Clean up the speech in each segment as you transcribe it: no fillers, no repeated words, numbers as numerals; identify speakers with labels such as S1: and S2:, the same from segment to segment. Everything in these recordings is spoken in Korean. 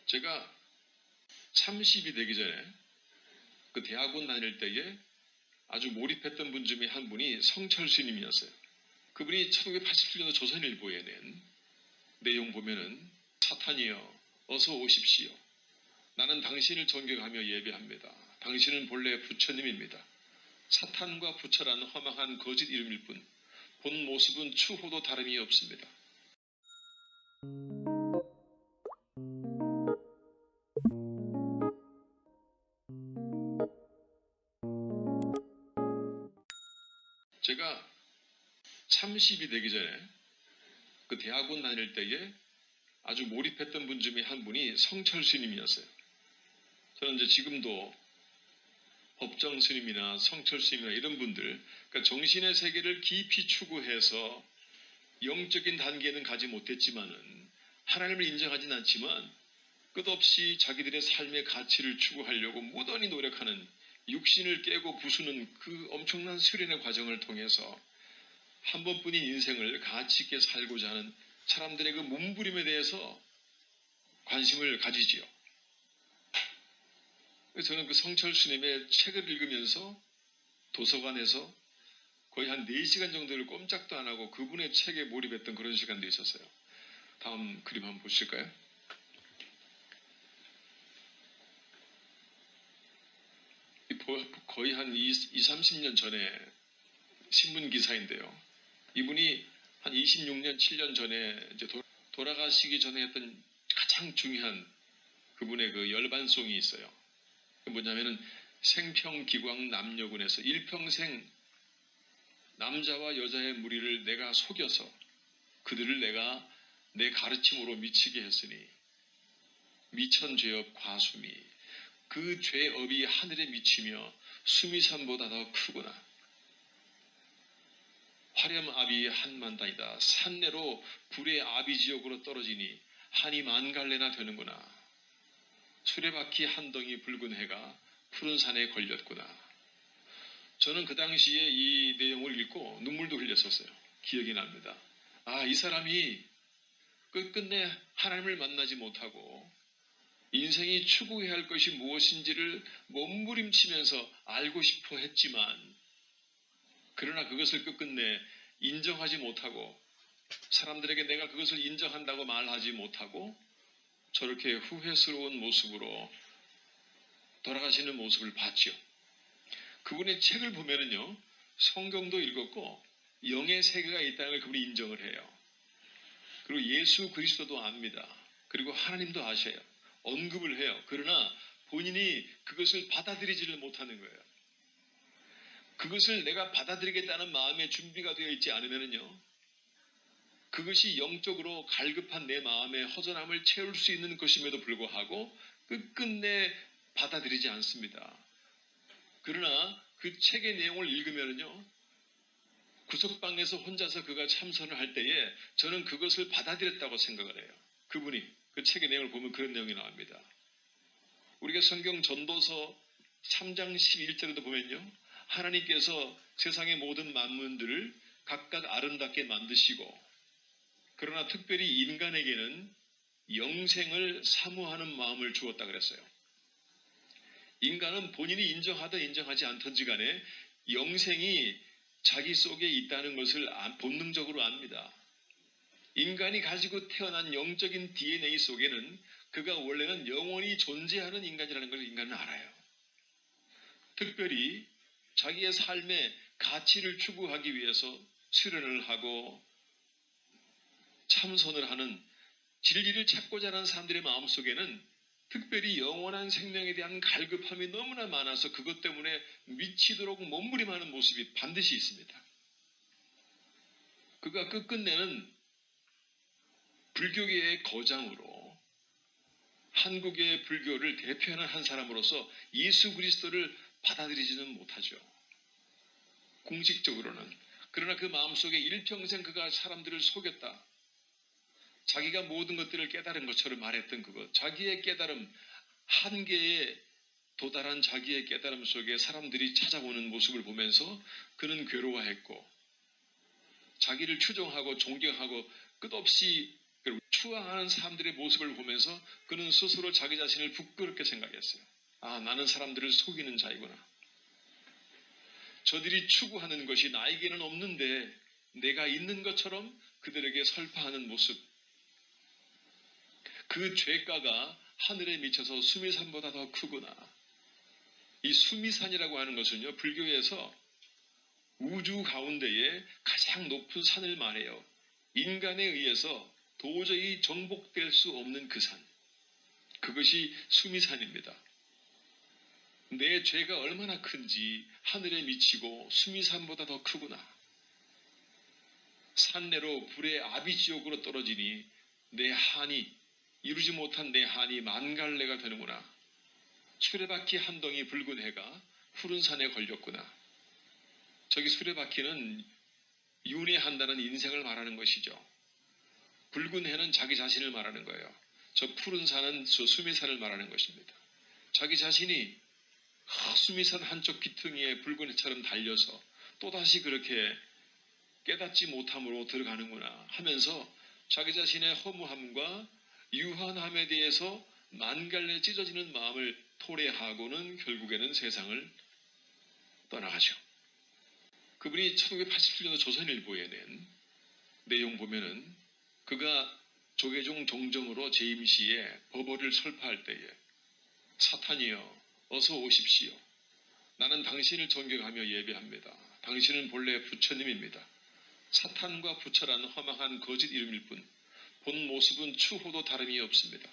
S1: 제가 30이 되기 전에 그 대학원 다닐 때에 아주 몰입했던 분 중에 한 분이 성철 스님이었어요. 그분이 1987년도 조선일보에 낸 내용 보면은 사탄이여 어서 오십시오. 나는 당신을 존경하며 예배합니다. 당신은 본래 부처님입니다. 사탄과 부처라는 허망한 거짓 이름일 뿐 본 모습은 추호도 다름이 없습니다. 제가 30이 되기 전에 그 대학원 다닐 때에 아주 몰입했던 분 중에 한 분이 성철 스님이었어요. 저는 이제 지금도 법정 스님이나 성철 스님이나 이런 분들, 그러니까 정신의 세계를 깊이 추구해서 영적인 단계는 가지 못했지만은 하나님을 인정하진 않지만 끝없이 자기들의 삶의 가치를 추구하려고 무던히 노력하는 육신을 깨고 부수는 그 엄청난 수련의 과정을 통해서 한 번뿐인 인생을 가치 있게 살고자 하는 사람들의 그 몸부림에 대해서 관심을 가지지요. 저는 그 성철 스님의 책을 읽으면서 도서관에서 거의 한 4시간 정도를 꼼짝도 안 하고 그분의 책에 몰입했던 그런 시간도 있었어요. 다음 그림 한번 보실까요? 거의 한 30년 전에 신문 기사인데요. 이분이 한 26년, 7년 전에 이제 돌아가시기 전에 했던 가장 중요한 그분의 그 열반송이 있어요. 뭐냐면은 생평기광 남녀군에서 일평생 남자와 여자의 무리를 내가 속여서 그들을 내가 내 가르침으로 미치게 했으니 미천죄업 과수미 그 죄업이 하늘에 미치며 수미산보다 더 크구나. 화렴아비 한만단이다. 산내로 불의 아비지옥으로 떨어지니 한이 만갈래나 되는구나. 수레바퀴 한 덩이 붉은 해가 푸른 산에 걸렸구나. 저는 그 당시에 이 내용을 읽고 눈물도 흘렸었어요. 기억이 납니다. 아, 이 사람이 끝끝내 하나님을 만나지 못하고 인생이 추구해야 할 것이 무엇인지를 몸부림치면서 알고 싶어 했지만 그러나 그것을 끝끝내 인정하지 못하고 사람들에게 내가 그것을 인정한다고 말하지 못하고 저렇게 후회스러운 모습으로 돌아가시는 모습을 봤죠. 그분의 책을 보면은요, 성경도 읽었고 영의 세계가 있다는 걸 그분이 인정을 해요. 그리고 예수 그리스도도 압니다. 그리고 하나님도 아셔요. 언급을 해요. 그러나 본인이 그것을 받아들이지를 못하는 거예요. 그것을 내가 받아들이겠다는 마음의 준비가 되어 있지 않으면요, 그것이 영적으로 갈급한 내 마음의 허전함을 채울 수 있는 것임에도 불구하고 끝끝내 받아들이지 않습니다. 그러나 그 책의 내용을 읽으면요, 구석방에서 혼자서 그가 참선을 할 때에 저는 그것을 받아들였다고 생각을 해요. 그분이 그 책의 내용을 보면 그런 내용이 나옵니다. 우리가 성경 전도서 3장 11절에도 보면요, 하나님께서 세상의 모든 만물들을 각각 아름답게 만드시고 그러나 특별히 인간에게는 영생을 사모하는 마음을 주었다 그랬어요. 인간은 본인이 인정하든 인정하지 않든지 간에 영생이 자기 속에 있다는 것을 본능적으로 압니다. 인간이 가지고 태어난 영적인 DNA 속에는 그가 원래는 영원히 존재하는 인간이라는 것을 인간은 알아요. 특별히 자기의 삶의 가치를 추구하기 위해서 수련을 하고 참선을 하는 진리를 찾고자 하는 사람들의 마음속에는 특별히 영원한 생명에 대한 갈급함이 너무나 많아서 그것 때문에 미치도록 몸부림하는 모습이 반드시 있습니다. 그가 끝끝내는 불교계의 거장으로 한국의 불교를 대표하는 한 사람으로서 예수 그리스도를 받아들이지는 못하죠. 공식적으로는. 그러나 그 마음속에 일평생 그가 사람들을 속였다. 자기가 모든 것들을 깨달은 것처럼 말했던 그것, 자기의 깨달음, 한계에 도달한 자기의 깨달음 속에 사람들이 찾아오는 모습을 보면서 그는 괴로워했고 자기를 추종하고 존경하고 끝없이 추앙하는 사람들의 모습을 보면서 그는 스스로 자기 자신을 부끄럽게 생각했어요. 아, 나는 사람들을 속이는 자이구나. 저들이 추구하는 것이 나에게는 없는데 내가 있는 것처럼 그들에게 설파하는 모습. 그 죄가가 하늘에 미쳐서 수미산보다 더 크구나. 이 수미산이라고 하는 것은요, 불교에서 우주 가운데에 가장 높은 산을 말해요. 인간에 의해서 도저히 정복될 수 없는 그 산. 그것이 수미산입니다. 내 죄가 얼마나 큰지 하늘에 미치고 수미산보다 더 크구나. 산내로 불의 아비지옥으로 떨어지니 내 한이, 이루지 못한 내 한이 만갈래가 되는구나. 수레바퀴 한 덩이 붉은 해가 푸른 산에 걸렸구나. 저기 수레바퀴는 윤회한다는 인생을 말하는 것이죠. 붉은 해는 자기 자신을 말하는 거예요. 저 푸른 산은 저 수미산을 말하는 것입니다. 자기 자신이 수미산 한쪽 귀퉁이에 붉은 해처럼 달려서 또다시 그렇게 깨닫지 못함으로 들어가는구나 하면서 자기 자신의 허무함과 유한함에 대해서 만갈래 찢어지는 마음을 토래하고는 결국에는 세상을 떠나가죠. 그분이 1987년도 조선일보에 낸 내용 보면은 그가 조계종 종정으로 재임 시에 법어를 설파할 때에 사탄이여 어서 오십시오. 나는 당신을 존경하며 예배합니다. 당신은 본래 부처님입니다. 사탄과 부처란 허망한 거짓 이름일 뿐 본 모습은 추호도 다름이 없습니다.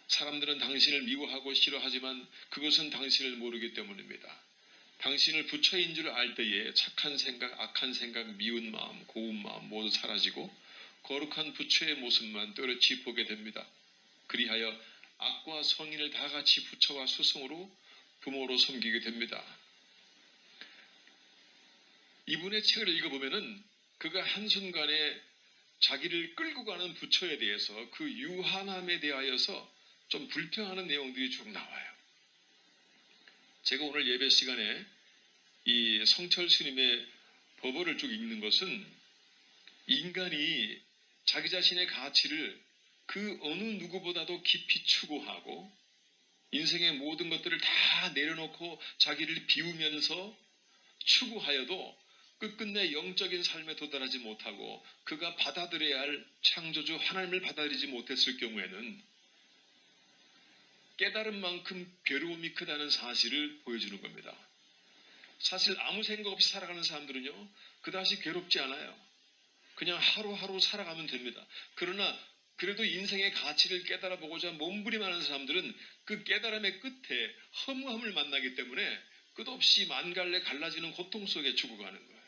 S1: 사람들은 당신을 미워하고 싫어하지만 그것은 당신을 모르기 때문입니다. 당신을 부처인 줄 알 때에 착한 생각, 악한 생각, 미운 마음, 고운 마음 모두 사라지고 거룩한 부처의 모습만 또렷이 보게 됩니다. 그리하여 악과 성인을 다 같이 부처와 스승으로 부모로 섬기게 됩니다. 이분의 책을 읽어보면은 그가 한순간에 자기를 끌고 가는 부처에 대해서 그 유한함에 대하여서 좀 불평하는 내용들이 쭉 나와요. 제가 오늘 예배 시간에 이 성철 스님의 법어를 쭉 읽는 것은 인간이 자기 자신의 가치를 그 어느 누구보다도 깊이 추구하고 인생의 모든 것들을 다 내려놓고 자기를 비우면서 추구하여도 끝끝내 영적인 삶에 도달하지 못하고 그가 받아들여야 할 창조주 하나님을 받아들이지 못했을 경우에는 깨달은 만큼 괴로움이 크다는 사실을 보여주는 겁니다. 사실 아무 생각 없이 살아가는 사람들은요, 그다지 괴롭지 않아요. 그냥 하루하루 살아가면 됩니다. 그러나 그래도 인생의 가치를 깨달아보고자 몸부림하는 사람들은 그 깨달음의 끝에 허무함을 만나기 때문에 끝없이 만갈래 갈라지는 고통 속에 죽어가는 거예요.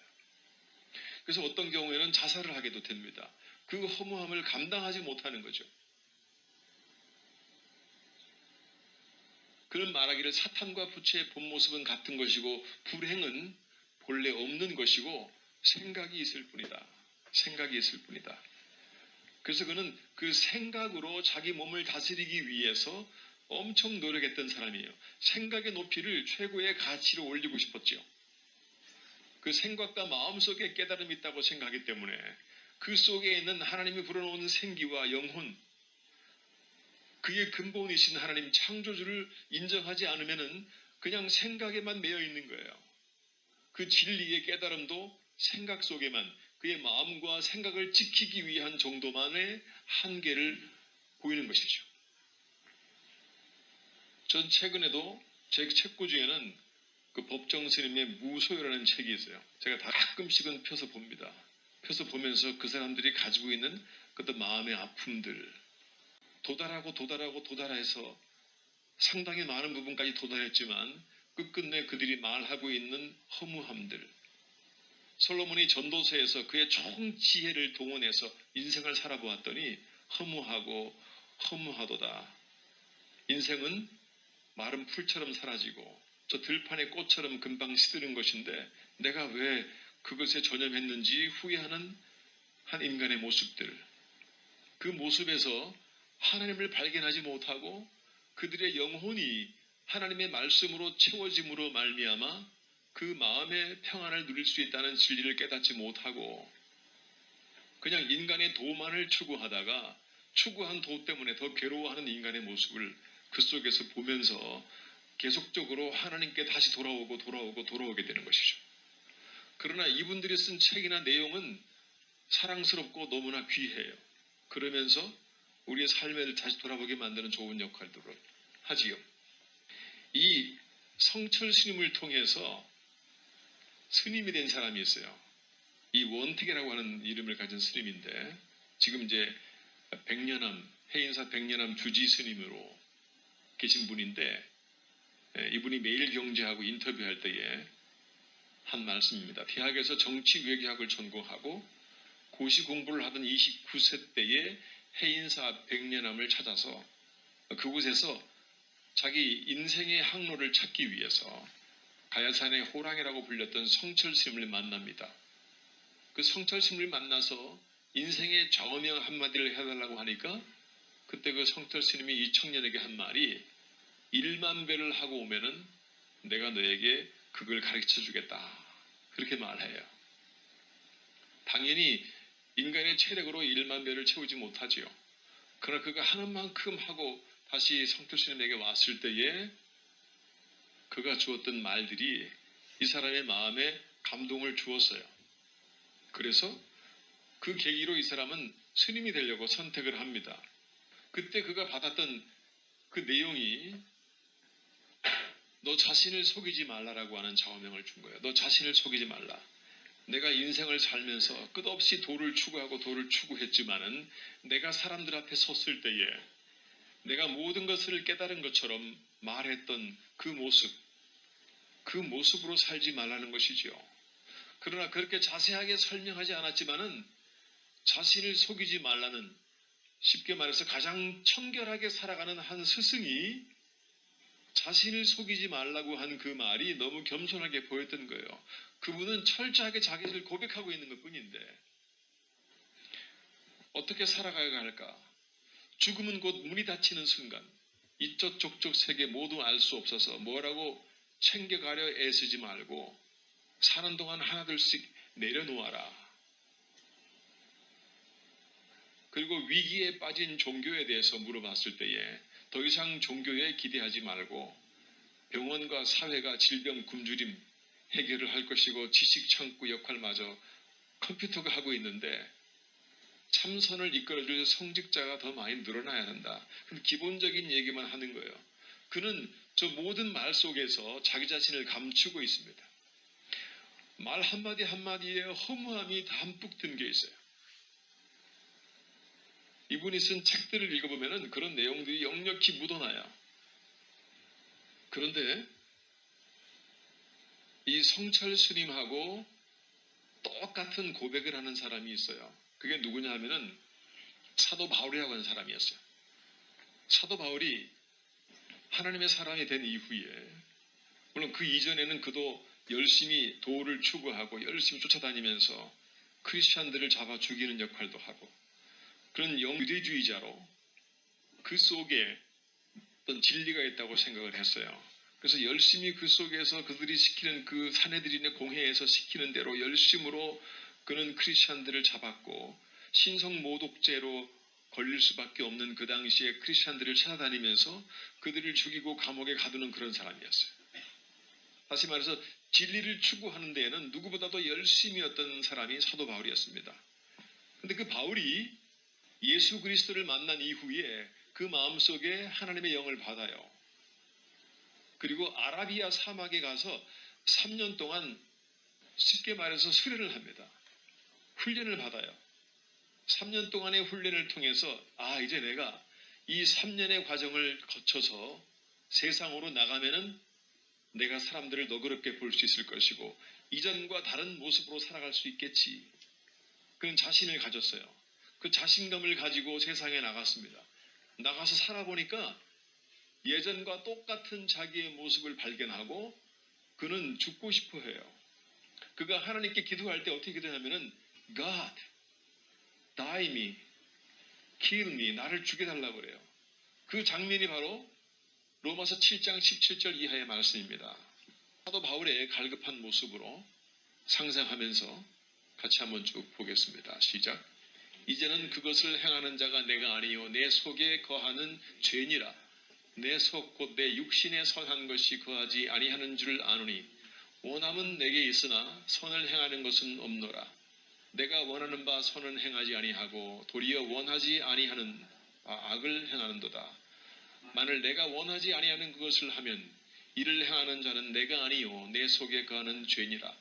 S1: 그래서 어떤 경우에는 자살을 하게도 됩니다. 그 허무함을 감당하지 못하는 거죠. 그는 말하기를 사탄과 부처의 본 모습은 같은 것이고 불행은 본래 없는 것이고 생각이 있을 뿐이다. 생각이 있을 뿐이다. 그래서 그는 그 생각으로 자기 몸을 다스리기 위해서 엄청 노력했던 사람이에요. 생각의 높이를 최고의 가치로 올리고 싶었죠. 그 생각과 마음속에 깨달음이 있다고 생각하기 때문에 그 속에 있는 하나님이 불어넣은 생기와 영혼, 그의 근본이신 하나님 창조주를 인정하지 않으면은 그냥 생각에만 매여 있는 거예요. 그 진리의 깨달음도 생각 속에만, 그의 마음과 생각을 지키기 위한 정도만의 한계를 보이는 것이죠. 전 최근에도 제 책구 중에는 그 법정 스님의 무소유라는 책이 있어요. 제가 다 가끔씩은 펴서 봅니다. 펴서 보면서 그 사람들이 가지고 있는 어떤 마음의 아픔들, 도달해서 상당히 많은 부분까지 도달했지만 끝끝내 그들이 말하고 있는 허무함들, 솔로몬이 전도서에서 그의 총 지혜를 동원해서 인생을 살아보았더니 허무하도다. 인생은 마른 풀처럼 사라지고 저 들판의 꽃처럼 금방 시드는 것인데 내가 왜 그것에 전념했는지 후회하는 한 인간의 모습들, 그 모습에서 하나님을 발견하지 못하고 그들의 영혼이 하나님의 말씀으로 채워짐으로 말미암아 그 마음의 평안을 누릴 수 있다는 진리를 깨닫지 못하고 그냥 인간의 도만을 추구하다가 추구한 도 때문에 더 괴로워하는 인간의 모습을 그 속에서 보면서 계속적으로 하나님께 다시 돌아오게 되는 것이죠. 그러나 이분들이 쓴 책이나 내용은 사랑스럽고 너무나 귀해요. 그러면서 우리의 삶을 다시 돌아보게 만드는 좋은 역할들을 하지요. 이 성철 스님을 통해서 스님이 된 사람이 있어요. 이 원택이라고 하는 이름을 가진 스님인데 지금 이제 해인사 백년암 주지 스님으로 계신 분인데 이분이 매일경제하고 인터뷰할 때에 한 말씀입니다. 대학에서 정치외교학을 전공하고 고시 공부를 하던 29세 때에 해인사 백년암을 찾아서 그곳에서 자기 인생의 항로를 찾기 위해서 가야산의 호랑이라고 불렸던 성철 스님을 만납니다. 그 성철 스님을 만나서 인생의 좌우명 한마디를 해달라고 하니까 그때 그 성철 스님이 이 청년에게 한 말이 1만 배를 하고 오면은 내가 너에게 그걸 가르쳐 주겠다. 그렇게 말해요. 당연히 인간의 체력으로 1만 배를 채우지 못하지요. 그러나 그가 하는 만큼 하고 다시 성철 스님에게 왔을 때에 그가 주었던 말들이 이 사람의 마음에 감동을 주었어요. 그래서 그 계기로 이 사람은 스님이 되려고 선택을 합니다. 그때 그가 받았던 그 내용이 너 자신을 속이지 말라라고 하는 좌우명을 준 거예요. 너 자신을 속이지 말라. 내가 인생을 살면서 끝없이 도를 추구했지만은 내가 사람들 앞에 섰을 때에 내가 모든 것을 깨달은 것처럼 말했던 그 모습으로 살지 말라는 것이지요. 그러나 그렇게 자세하게 설명하지 않았지만은 자신을 속이지 말라는, 쉽게 말해서 가장 청결하게 살아가는 한 스승이 자신을 속이지 말라고 한 그 말이 너무 겸손하게 보였던 거예요. 그분은 철저하게 자기를 고백하고 있는 것뿐인데 어떻게 살아가야 할까? 죽음은 곧 문이 닫히는 순간 이쪽 저쪽 세계 모두 알 수 없어서 뭐라고 챙겨가려 애쓰지 말고 사는 동안 하나둘씩 내려놓아라. 그리고 위기에 빠진 종교에 대해서 물어봤을 때에 더 이상 종교에 기대하지 말고 병원과 사회가 질병 굶주림 해결을 할 것이고 지식 창구 역할마저 컴퓨터가 하고 있는데 참선을 이끌어줄 성직자가 더 많이 늘어나야 한다. 기본적인 얘기만 하는 거예요. 그는 저 모든 말 속에서 자기 자신을 감추고 있습니다. 말 한마디 한마디에 허무함이 담뿍 든 게 있어요. 이분이 쓴 책들을 읽어보면 그런 내용들이 역력히 묻어나요. 그런데 이 성철 스님하고 똑같은 고백을 하는 사람이 있어요. 그게 누구냐 하면은 사도 바울이라고 하는 사람이었어요. 사도 바울이 하나님의 사람이 된 이후에, 물론 그 이전에는 그도 열심히 도를 추구하고 열심히 쫓아다니면서 크리스찬들을 잡아 죽이는 역할도 하고 그런 유대주의자로 그 속에 어떤 진리가 있다고 생각을 했어요. 그래서 열심히 그 속에서 그들이 시키는 그 사내들인의 공회에서 시키는 대로 열심으로 그는 크리스찬들을 잡았고 신성모독죄로 걸릴 수밖에 없는 그 당시에 크리스찬들을 찾아다니면서 그들을 죽이고 감옥에 가두는 그런 사람이었어요. 다시 말해서 진리를 추구하는 데에는 누구보다도 열심히 했던 사람이 사도 바울이었습니다. 그런데 그 바울이 예수 그리스도를 만난 이후에 그 마음속에 하나님의 영을 받아요. 그리고 아라비아 사막에 가서 3년 동안 쉽게 말해서 수련을 합니다. 훈련을 받아요. 3년 동안의 훈련을 통해서 이제 내가 이 3년의 과정을 거쳐서 세상으로 나가면은 내가 사람들을 너그럽게 볼 수 있을 것이고 이전과 다른 모습으로 살아갈 수 있겠지. 그런 자신을 가졌어요. 그 자신감을 가지고 세상에 나갔습니다. 나가서 살아보니까 예전과 똑같은 자기의 모습을 발견하고 그는 죽고 싶어 해요. 그가 하나님께 기도할 때 어떻게 기도하냐면은 God, die me, kill me, 나를 죽여달라고 그래요. 그 장면이 바로 로마서 7장 17절 이하의 말씀입니다. 사도 바울의 갈급한 모습으로 상상하면서 같이 한번 쭉 보겠습니다. 시작. 이제는 그것을 행하는 자가 내가 아니요 내 속에 거하는 죄니라. 내 속 곧 내 육신에 선한 것이 거하지 아니하는 줄 아노니 원함은 내게 있으나 선을 행하는 것은 없노라. 내가 원하는 바 선은 행하지 아니하고 도리어 원하지 아니하는 악을 행하는도다. 만일 내가 원하지 아니하는 그것을 하면 이를 행하는 자는 내가 아니요 내 속에 거하는 죄니라.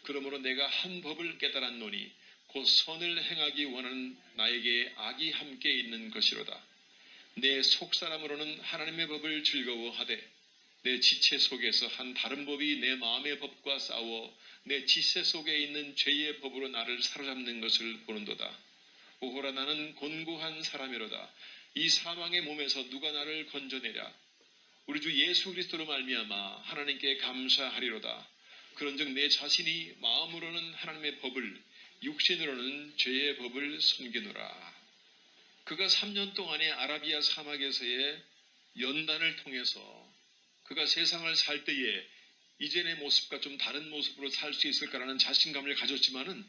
S1: 그러므로 내가 한 법을 깨달았노니 곧 선을 행하기 원하는 나에게 악이 함께 있는 것이로다. 내 속사람으로는 하나님의 법을 즐거워하되 내 지체 속에서 한 다른 법이 내 마음의 법과 싸워 내 지체 속에 있는 죄의 법으로 나를 사로잡는 것을 보는도다. 오호라 나는 곤고한 사람이로다. 이 사망의 몸에서 누가 나를 건져내랴. 우리 주 예수 그리스도로 말미암아 하나님께 감사하리로다. 그런즉 내 자신이 마음으로는 하나님의 법을 육신으로는 죄의 법을 섬기노라. 그가 3년 동안의 아라비아 사막에서의 연단을 통해서 그가 세상을 살 때에 이전의 모습과 좀 다른 모습으로 살 수 있을까라는 자신감을 가졌지만은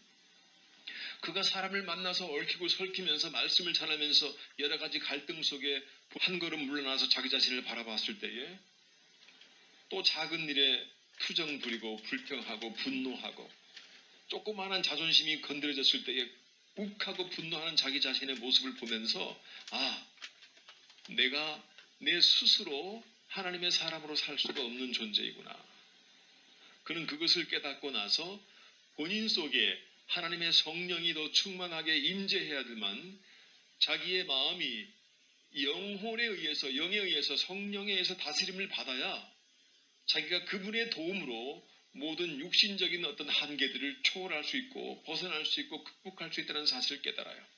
S1: 그가 사람을 만나서 얽히고 설키면서 말씀을 전하면서 여러 가지 갈등 속에 한 걸음 물러나서 자기 자신을 바라봤을 때에 또 작은 일에 투정 부리고 불평하고 분노하고 조그마한 자존심이 건드려졌을 때에 욱하고 분노하는 자기 자신의 모습을 보면서 내가 내 스스로 하나님의 사람으로 살 수가 없는 존재이구나. 그는 그것을 깨닫고 나서 본인 속에 하나님의 성령이 더 충만하게 임재해야 되만 자기의 마음이 영혼에 의해서 영에 의해서 성령에 의해서 다스림을 받아야 자기가 그분의 도움으로 모든 육신적인 어떤 한계들을 초월할 수 있고 벗어날 수 있고 극복할 수 있다는 사실을 깨달아요.